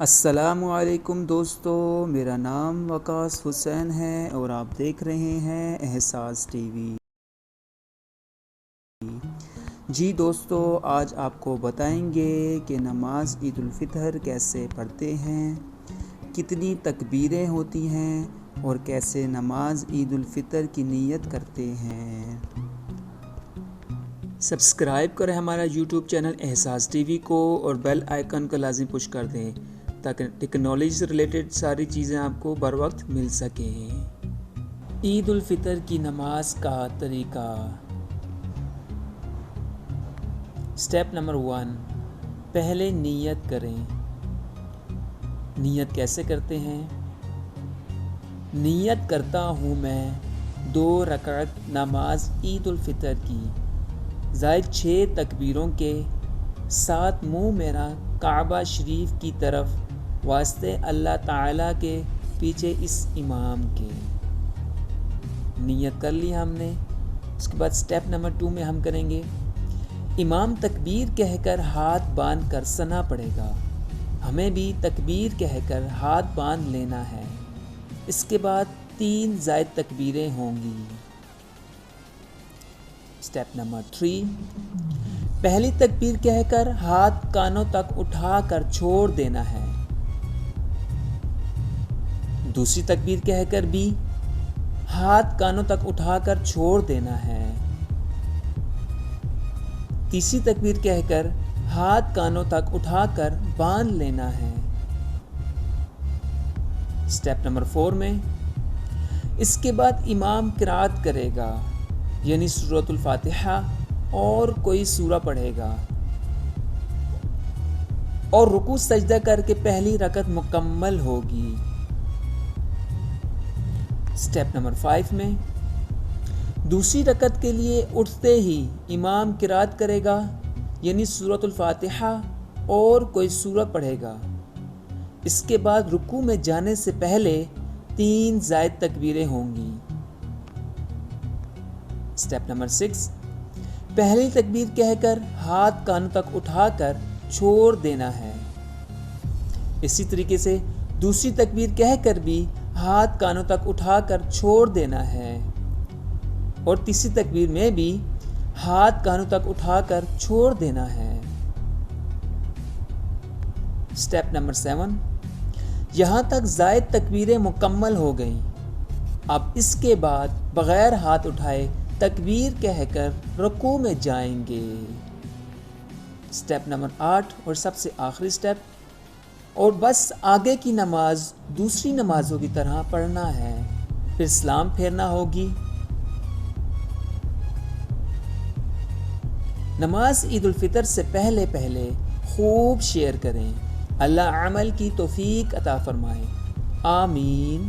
السلام علیکم دوستو، میرا نام وقاص حسین ہے اور آپ دیکھ رہے ہیں احساس ٹی وی۔ جی دوستو، آج آپ کو بتائیں گے کہ نماز عید الفطر کیسے پڑھتے ہیں، کتنی تکبیریں ہوتی ہیں اور کیسے نماز عید الفطر کی نیت کرتے ہیں۔ سبسکرائب کریں ہمارا یوٹیوب چینل احساس ٹی وی کو اور بیل آئیکن کو لازم پش کر دیں تاکہ ٹیکنالوجی سے ریلیٹڈ ساری چیزیں آپ کو بر وقت مل سکیں۔ عید الفطر کی نماز کا طریقہ۔ سٹیپ نمبر 1، پہلے نیت کریں۔ نیت کیسے کرتے ہیں؟ نیت کرتا ہوں میں 2 رکعت نماز عید الفطر کی، زائد 6 تکبیروں کے ساتھ منہ میرا کعبہ شریف کی طرف، واسطے اللہ تعالیٰ کے پیچھے اس امام کے۔ نیت کر لی ہم نے۔ اس کے بعد سٹیپ نمبر 2 میں ہم کریں گے، امام تکبیر کہہ کر ہاتھ باندھ کر ثنا پڑے گا، ہمیں بھی تکبیر کہہ کر ہاتھ باندھ لینا ہے۔ اس کے بعد 3 زائد تکبیریں ہوں گی۔ سٹیپ نمبر 3، پہلی تکبیر کہہ کر ہاتھ کانوں تک اٹھا کر چھوڑ دینا ہے، دوسری تکبیر کہہ کر بھی ہاتھ کانوں تک اٹھا کر چھوڑ دینا ہے، تیسری تکبیر کہہ کر ہاتھ کانوں تک اٹھا کر باندھ لینا ہے۔ سٹیپ نمبر 4 میں اس کے بعد امام قرات کرے گا، یعنی سورۃ الفاتحہ اور کوئی سورہ پڑھے گا، اور رکوع سجدہ کر کے پہلی رکعت مکمل ہوگی۔ سٹیپ نمبر 5 میں دوسری رکعت کے لیے اٹھتے ہی امام قرات کرے گا، یعنی سورۃ الفاتحہ اور کوئی سورہ پڑھے گا۔ اس کے بعد رکوع میں جانے سے پہلے 3 زائد تکبیریں ہوں گی۔ سٹیپ نمبر 6، پہلی تکبیر کہہ کر ہاتھ کانوں تک اٹھا کر چھوڑ دینا ہے، اسی طریقے سے دوسری تکبیر کہہ کر بھی ہاتھ کانوں تک اٹھا کر چھوڑ دینا ہے، اور تیسری تکبیر میں بھی ہاتھ کانوں تک اٹھا کر چھوڑ دینا ہے۔ سٹیپ نمبر 7، یہاں تک زائد تکبیریں مکمل ہو گئیں، اب اس کے بعد بغیر ہاتھ اٹھائے تکبیر کہہ کر رکوع میں جائیں گے۔ سٹیپ نمبر 8 اور سب سے آخری سٹیپ، اور بس آگے کی نماز دوسری نمازوں کی طرح پڑھنا ہے، پھر سلام پھیرنا ہوگی۔ نماز عید الفطر سے پہلے خوب شیئر کریں۔ اللہ عمل کی توفیق عطا فرمائے، آمین۔